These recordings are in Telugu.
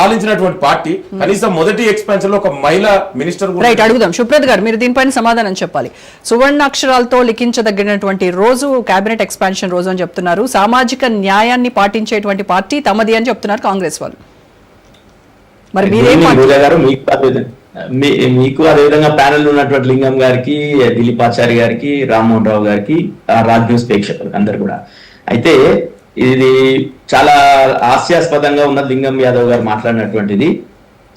పాలించినటువంటి పార్టీ కనీసం మొదటి ఎక్స్పాన్షన్ లో ఒక మహిళా మినిస్టర్ రైట్ అడుగుదాం. సుప్రత్ గారు మీరు దీనిపైన సమాధానం చెప్పాలి. సువర్ణాక్షరాలతో లిఖించదగినటువంటి రోజు కేబినెట్ ఎక్స్పాన్షన్ రోజు అని చెప్తున్నారు. సామాజిక న్యాయాన్ని పాటించేటువంటి పార్టీ తమది అని చెప్తున్నారు కాంగ్రెస్ వాళ్ళు. మరి మీరేం మీకు అదేవిధంగా ప్యానెల్ ఉన్నటువంటి లింగం గారికి, దిలీప్ ఆచార్య గారికి, రామ్మోహన్ రావు గారికి, రాజ్ న్యూస్ ప్రేక్షకులకు అందరు కూడా అయితే ఇది చాలా హాస్యాస్పదంగా ఉన్న లింగం యాదవ్ గారు మాట్లాడినటువంటిది.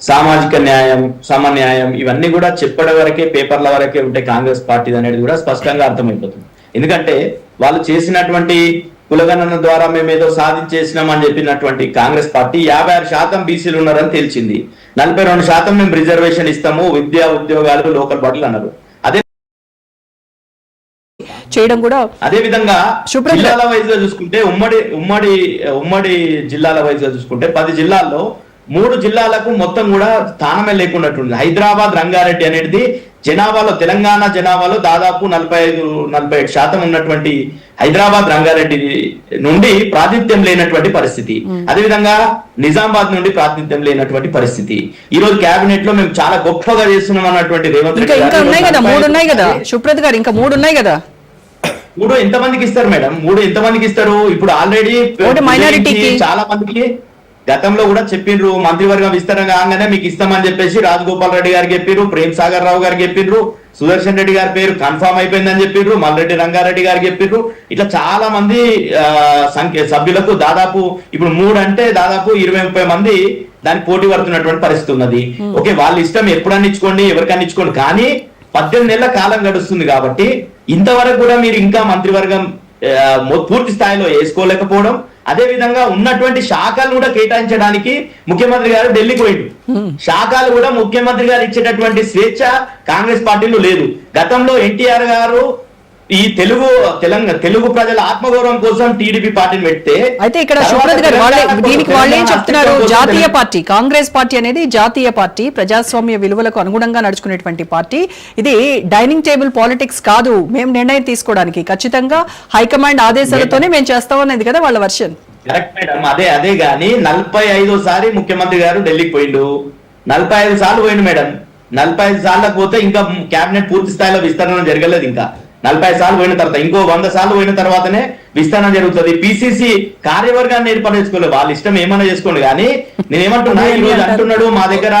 సామాజిక న్యాయం, సమన్యాయం ఇవన్నీ కూడా చెప్పడం వరకే, పేపర్ల వరకే ఉంటే కాంగ్రెస్ పార్టీ అనేది కూడా స్పష్టంగా అర్థమైపోతుంది. ఎందుకంటే వాళ్ళు చేసినటువంటి కులగణన ద్వారా మేము ఏదో సాధించేసినాం అని చెప్పినటువంటి కాంగ్రెస్ పార్టీ 56% బీసీలు ఉన్నారని తేల్చింది. 42% మేము రిజర్వేషన్ ఇస్తాము, విద్యా ఉద్యోగాలు లోకల్ బాడీలు అన్నారు. అదే చేయడం కూడా అదే విధంగా జిల్లాల వైజ్ గా చూసుకుంటే ఉమ్మడి జిల్లాల వైజ్ గా చూసుకుంటే 10 జిల్లాల్లో 3 జిల్లాలకు మొత్తం కూడా స్థానమే లేకున్నట్టుంది. హైదరాబాద్, రంగారెడ్డి అనేది జనాభాలో, తెలంగాణ జనాభాలో దాదాపు 45-47% ఉన్నటువంటి హైదరాబాద్, రంగారెడ్డి నుండి ప్రాతినిధ్యం లేనటువంటి పరిస్థితి. అదేవిధంగా నిజామాబాద్ నుండి ప్రాతినిధ్యం లేనటువంటి పరిస్థితి. ఈ రోజు కేబినెట్ లో మేము చాలా గొప్పగా చేస్తున్నాం అన్నటువంటి రేవంత్ రెడ్డి ఇంకా ఉన్నాయి కదా, 3 ఉన్నాయి కదా సుప్రత్ గారు, ఇంకా 3 ఉన్నాయి కదా. 3 ఎంతమందికి ఇస్తారు మేడం? 3 ఎంతమందికి ఇస్తారు? ఇప్పుడు ఆల్రెడీ మైనారిటీకి చాలా మందికి గతంలో కూడా చెప్పిండ్రు, మంత్రివర్గం విస్తరణ కాగానే మీకు ఇస్తామని చెప్పేసి రాజగోపాల్ రెడ్డి గారికి చెప్పిర్రు, ప్రేమ్ సాగర్ రావు గారికి చెప్పిండ్రు, సుదర్శన్ రెడ్డి గారి పేరు కన్ఫర్మ్ అయిపోయిందని చెప్పిర్రు, మల్రెడ్డి రంగారెడ్డి గారికి చెప్పిర్రు. ఇట్లా చాలా మంది సభ్యులకు దాదాపు ఇప్పుడు 3 అంటే దాదాపు 20-30 మంది దానికి పోటీ పడుతున్నటువంటి పరిస్థితి ఉన్నది. ఓకే, వాళ్ళ ఇష్టం, ఎప్పుడన్నా ఇచ్చుకోండి, ఎవరికన్నా ఇచ్చుకోండి. కానీ 18 నెలల కాలం గడుస్తుంది కాబట్టి ఇంతవరకు కూడా మీరు ఇంకా మంత్రివర్గం పూర్తి స్థాయిలో వేసుకోలేకపోవడం, అదే విధంగా ఉన్నటువంటి శాఖలు కూడా కేటాయించడానికి ముఖ్యమంత్రి గారు ఢిల్లీకి పోయిండు. శాఖలు కూడా ముఖ్యమంత్రి గారు ఇచ్చేటటువంటి స్వేచ్ఛ కాంగ్రెస్ పార్టీలో లేదు. గతంలో ఎన్టీఆర్ గారు ఈ తెలుగు ప్రజల ఆత్మగౌరవం కోసం టీడీపీ పార్టీని పెడితే, అయితే ఇక్కడ సుప్రత్ గారు దీనికి వాళ్ళు ఏం చెప్తున్నారు? జాతీయ పార్టీ కాంగ్రెస్ పార్టీ అనేది జాతీయ పార్టీ, ప్రజాస్వామ్య విలువలకు అనుగుణంగా నడుచుకునేటువంటి పార్టీ. ఇది డైనింగ్ టేబుల్ పాలిటిక్స్ కాదు, మేము నిర్ణయం తీసుకోవడానికి ఖచ్చితంగా హైకమాండ్ ఆదేశాలతోనే మేము చేస్తామనేది కదా వాళ్ళ వర్షన్. కరెక్ట్ మేడం, అదే గానీ 45సారి ముఖ్యమంత్రి గారు ఢిల్లీకి పోయిండు. 45 సార్లు పోయిండు మేడం. 45 సార్లకు పోతే ఇంకా కేబినెట్ పూర్తి స్థాయిలో విస్తరణ జరగలేదు. ఇంకా 45 సార్లు పోయిన తర్వాత ఇంకో 100 సార్లు పోయిన తర్వాతనే విస్తరణ జరుగుతుంది. పిసిసి కార్యవర్గాన్ని ఏర్పాటు చేసుకోలేదు, వాళ్ళ ఇష్టం ఏమన్నా చేసుకోండి. కానీ నేనేమంటున్నా, ఈ రోజు అంటున్నాడు మా దగ్గర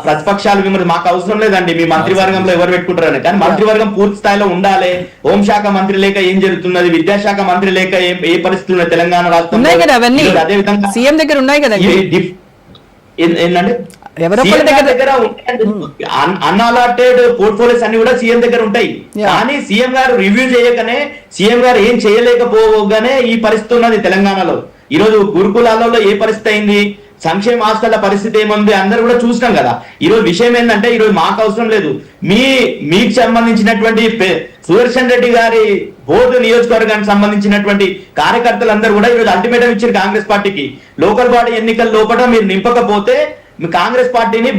ప్రతిపక్షాలు విమర్శ మాకు అవసరం లేదండి, మీ మంత్రివర్గంలో ఎవరు పెట్టుకుంటారని. కానీ మంత్రివర్గం పూర్తి స్థాయిలో ఉండాలి. హోంశాఖ మంత్రి లేక ఏం జరుగుతున్నది, విద్యాశాఖ మంత్రి లేక ఏ పరిస్థితులు ఉన్నాయి తెలంగాణ రాష్ట్రంలో, అదే విధంగా సీఎం దగ్గర ఉన్నాయి కదా ఏంటంటే దగ్గర అన్అలాటెడ్ పోర్ట్ఫోలియోస్ అన్ని కూడా సీఎం దగ్గర ఉంటాయి. కానీ సీఎం గారు రివ్యూ చేయకనే, సీఎం గారు ఏం చేయలేకపోగానే ఈ పరిస్థితి ఉన్నది తెలంగాణలో. ఈ రోజు గురుకులాలలో ఏ పరిస్థితి అయింది, సంక్షేమ హాస్టళ్ల పరిస్థితి ఏముంది అందరూ కూడా చూసినాం కదా. ఈ రోజు విషయం ఏంటంటే, ఈ రోజు మాకు అవసరం లేదు, మీకు సంబంధించినటువంటి సుదర్శన్ రెడ్డి గారి బోర్డు నియోజకవర్గానికి సంబంధించినటువంటి కార్యకర్తలందరూ కూడా ఈరోజు అల్టిమేటం ఇచ్చారు కాంగ్రెస్ పార్టీకి. లోకల్ బాడీ ఎన్నికల లోపల మీరు నింపకపోతే కాంగ్రెస్ పార్టీని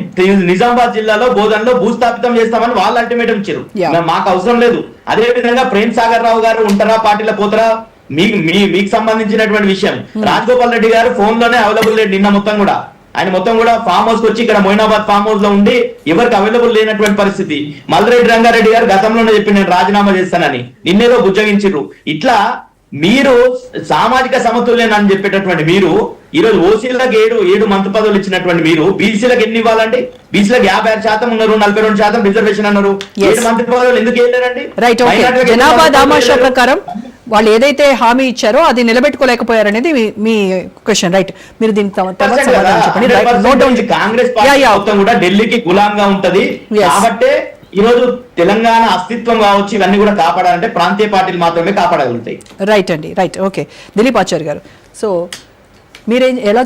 నిజామాబాద్ జిల్లాలో బోధనలో భూస్థాపితం చేస్తామని వాళ్ళు అల్టిమేటం ఇచ్చారు. మాకు అవసరం లేదు. అదే విధంగా ప్రేమ్ సాగర్ రావు గారు ఉంటారా పార్టీలో పోతారా మీకు సంబంధించినటువంటి విషయం. రాజగోపాల్ రెడ్డి గారు ఫోన్ లోనే అవైలబుల్ లేదు నిన్న మొత్తం కూడా. ఆయన మొత్తం కూడా ఫామ్ హౌస్ వచ్చి ఇక్కడ మొయినాబాద్ ఫామ్ హౌస్ లో ఉండి ఎవరికి అవైలబుల్ లేనటువంటి పరిస్థితి. మల్రెడ్డి రంగారెడ్డి గారు గతంలోనే చెప్పి నేను రాజీనామా చేస్తానని, నిన్నేదో బుజ్జగించారు. ఇట్లా మీరు సామాజిక సమతుల్యం అని చెప్పేటటువంటి మీరు ఈ రోజు ఓసీలకు 7 మంత్రి పదవులు ఇచ్చినటువంటి మీరు బీసీలకు ఎన్ని ఇవ్వాలండి? బీసీలకు 56% ఉన్నారు, 42% రిజర్వేషన్ అన్నారు. 7 మంత్రి పదవులు ఎందుకు వెళ్ళారండి? జనాభా దామాషా ప్రకారం వాళ్ళు ఏదైతే హామీ ఇచ్చారో అది నిలబెట్టుకోలేకపోయారనేది మీ క్వశ్చన్, రైట్? మీరు దీనికి కాంగ్రెస్ పార్టీ మొత్తం కూడా ఢిల్లీకి గులాంగా ఉంటది కాబట్టి ఈ రోజు తెలంగాణ అస్తిత్వం కావచ్చు, ఇవన్నీ కూడా కాపాడాలంటే ప్రాంతీయ పార్టీలు మాత్రమే కాపాడగలుగుతాయి. రైట్ అండి, రైట్. ఓకే, దిలీప్ ఆచార్య గారు, సో మీరేం ఎలా